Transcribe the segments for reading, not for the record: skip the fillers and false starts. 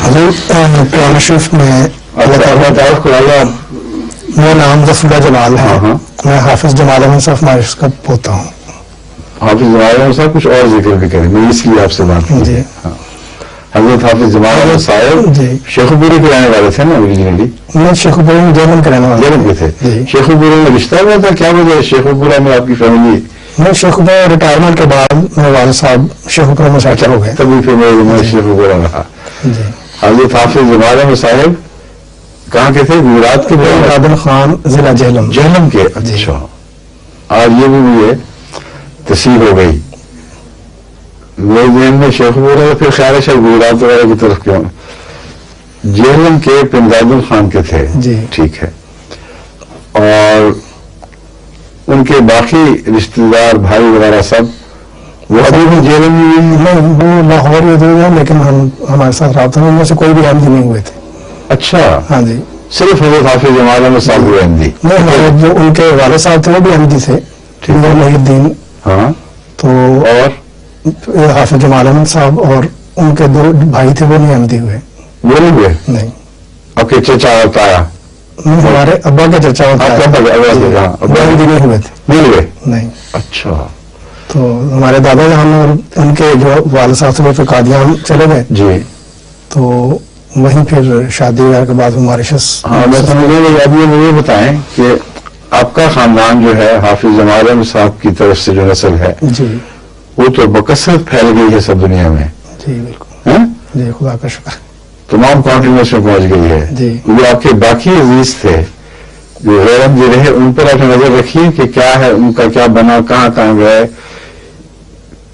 حضور قرآن شریف میں میرا نام ظفر جمال ہے، میں حافظ جمال احمد صاحب مارش کا پوتا ہوں. حافظ جمال احمد صاحب کچھ اور ذکر بھی کریں، میں اس لیے آپ سے بات کی. جی حضرت حافظ جمال احمد صاحب جی شیخو پوری کے رہنے والے تھے نا اوریجنلی؟ میں شیخو پورے میں جرمن کا رہنے والا جرمن کے تھے. جی شیخو پورے میں رشتہ ہوا تھا؟ کیا وجہ ہے شیخو پورہ میں آپ کی فیملی؟ میں شیخو پورے ریٹائرمنٹ کے بعد میرے والد صاحب شیخو پورے میں سیٹل ہو گئے. تبھی پھر میں شیخو پورہ رہا. جی حضرت حافظ جمال احمد صاحب کہاں کے تھے؟ گجرات کے؟ عادل خان ضلع جہلم. جہلم کے. اچھا. آج یہ بھی مجھے تصحیح ہو گئی. میرے ذہن میں شیخو پورہ پھر خیال ہے شاید گجرات وغیرہ کی طرف کیوں. جہلم کے پنجاب خان کے تھے. جی ٹھیک ہے. اور ان کے باقی رشتے دار بھائی وغیرہ سب وہ ابھی بھی جیل میں؟ وہ لاہور میں ہیں لیکن ہمارے ساتھ رابطہ میں ان میں سے کوئی بھی احمدی نہیں ہوئے تھے. اچھا. ہاں جی. صرف حضرت حافظ جمال احمد صاحب ہوئے احمدی؟ نہیں، ہمارے جو ان کے والد صاحب تھے وہ بھی احمدی تھے، نور محی الدین. ہاں. تو اور حافظ جمال احمد صاحب اور ان کے دو بھائی تھے وہ نہیں احمدی ہوئے. وہ نہیں ہوئے؟ نہیں. آپ کے چچا ہوتا ہے؟ ہمارے ابا کے چچا ہوتا ہے وہ احمدی نہیں ہوئے تھے. نہیں ہوئے؟ نہیں. اچھا. تو ہمارے دادا جان اور ان کے جو والد صاحب سے وہ پھر قادیان چلے گئے. جی. تو وہیں پھر شادی وغیرہ کے بعد ماریشس. ہاں میں سمجھنے لگا. اب یہ مجھے بتائیں کہ آپ کا خاندان جو ہے حافظ جمال احمد صاحب کی طرف سے جو نسل ہے جی وہ تو بکثرت پھیل گئی ہے سب دنیا میں. جی بالکل. جی خدا کا شکر. تمام کانٹیننٹس میں پہنچ گئی ہے. جی. جو آپ کے باقی عزیز تھے جو غیر احمدی رہے ان پر آپ نظر رکھیے کہ کیا ہے ان کا کیا بنا، کہاں کہاں گئے،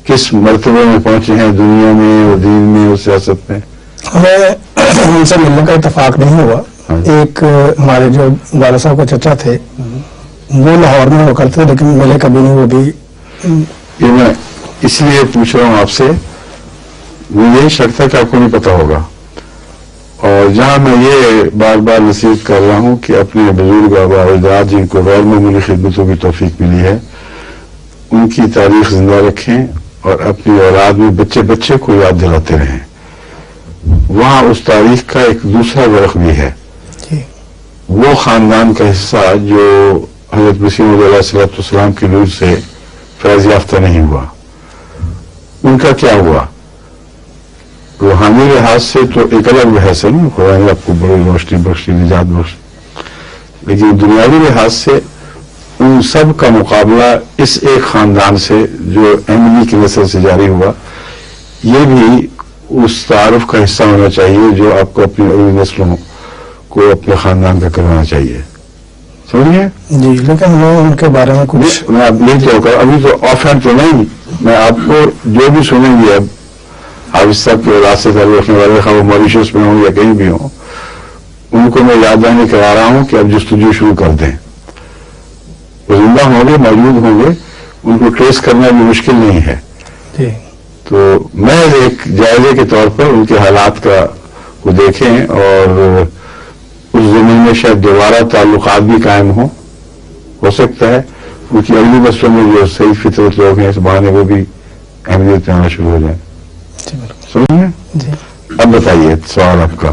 کس مرتبے میں پہنچے ہیں دنیا میں اور دین میں اور سیاست میں. ہمیں ان سے ملنے کا اتفاق نہیں ہوا. ایک ہمارے جو والد صاحب کے چچا تھے وہ لاہور میں ہو کرتے لیکن ملے کبھی نہیں. وہ بھی یہ میں اس لیے پوچھ رہا ہوں آپ سے، مجھے شک تھا کہ آپ کو نہیں پتا ہوگا. اور جہاں میں یہ بار بار نصیحت کر رہا ہوں کہ اپنے بزرگ آبا و اجداد جن کو غیر معمولی خدمتوں کی توفیق ملی ہے ان کی تاریخ زندہ رکھیں اور اپنی اولاد میں بچے بچے کو یاد دلاتے رہیں. وہاں اس تاریخ کا ایک دوسرا ورق بھی ہے. وہ خاندان کا حصہ جو حضرت مسیح موعود علیہ الصلوۃ والسلام کی نور سے فیض یافتہ نہیں ہوا، ان کا کیا ہوا؟ روحانی لحاظ سے تو ایک الگ بحث ہے نا، خدا نے آپ کو بڑی روشنی بخشی، نجات بخشی، لیکن دنیاوی لحاظ سے ان سب کا مقابلہ اس ایک خاندان سے جو احمدی کی نسل سے جاری ہوا، یہ بھی اس تعارف کا حصہ ہونا چاہیے جو آپ کو اپنی اگلی نسلوں کو اپنے خاندان کا کرنا چاہیے. سمجھیے؟ جی. لیکن میں ان کے بارے میں کچھ میں اب نہیں کہوں گا، ابھی تو آف ہینڈ تو نہیں. میں آپ کو جو بھی سنیں گے اب حافظ صاحب کے اولاد سے تعلق رکھنے والے خواہ وہ موریشس میں ہوں یا کہیں بھی ہوں، ان کو میں یاد دہانی کرا رہا ہوں کہ اب جستجو شروع کر دیں. وہ زندہ ہوں گے، موجود ہوں گے، ان کو ٹریس کرنا بھی مشکل نہیں ہے. جی. تو میں ایک جائزے کے طور پر ان کے حالات کو دیکھیں اور اس زمین میں شاید دوبارہ تعلقات بھی قائم ہو سکتا ہے کیونکہ اگلی بسوں میں جو صحیح فطرت لوگ ہیں اس بہانے وہ بھی اہمیت میں آنا شروع ہو جائیں. سمجھیں؟ اب بتائیے سوال آپ کا.